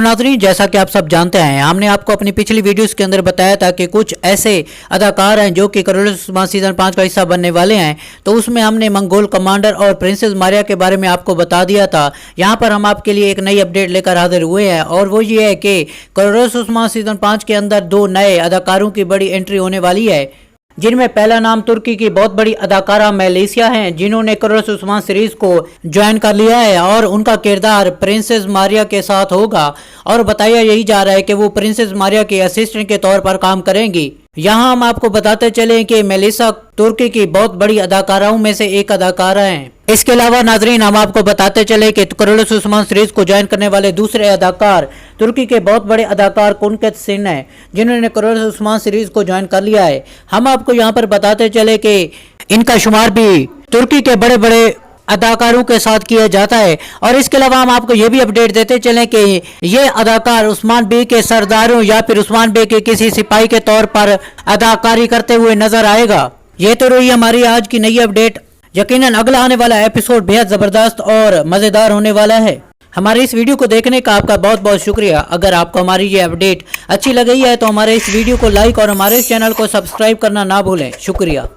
नाज़रीन, जैसा कि आप सब जानते हैं, हमने आपको अपनी पिछली वीडियोस के अंदर बताया था कि कुछ ऐसे अदाकार हैं जो कि करोड़ों सीजन 5 का हिस्सा बनने वाले हैं। तो उसमें हमने मंगोल कमांडर और प्रिंसेस मारिया के बारे में आपको बता दिया था। यहाँ पर हम आपके लिए एक नई अपडेट लेकर हाजिर हुए हैं और वो ये है कि करोड़ों सीजन 5 के अंदर 2 नए अदाकारों की बड़ी एंट्री होने वाली है, जिनमें पहला नाम तुर्की की बहुत बड़ी अदाकारा मेलिसिया हैं, जिन्होंने करोड़ों उस्मान सीरीज को ज्वाइन कर लिया है और उनका किरदार प्रिंसेस मारिया के साथ होगा। और बताया यही जा रहा है कि वो प्रिंसेस मारिया के असिस्टेंट के तौर पर काम करेंगी। यहाँ हम आपको बताते चलें कि मेलिसा तुर्की की बहुत बड़ी अदाकाराओं में से एक अदाकारा हैं। इसके अलावा नाजरीन, हम आपको बताते चले कि करोड़ों उस्मान सीरीज को ज्वाइन करने वाले दूसरे अदाकार तुर्की के बहुत बड़े अदाकार कुनकत सिन हैं, जिन्होंने करोड़ों उस्मान सीरीज को ज्वाइन कर लिया है। हम आपको यहाँ पर बताते चले कि इनका शुमार भी तुर्की के बड़े बड़े अदाकारों के साथ किया जाता है। और इसके अलावा हम आपको ये भी अपडेट देते चलें कि ये अदाकार उस्मान बे के सरदारों या फिर उस्मान बे के किसी सिपाही के तौर पर अदाकारी करते हुए नजर आएगा। ये तो रही हमारी आज की नई अपडेट। यकीनन अगला आने वाला एपिसोड बेहद ज़बरदस्त और मज़ेदार होने वाला है। हमारे इस वीडियो को देखने का आपका बहुत बहुत शुक्रिया। अगर आपको हमारी ये अपडेट अच्छी लगी है तो हमारे इस वीडियो को लाइक और हमारे इस चैनल को सब्सक्राइब करना ना भूलें। शुक्रिया।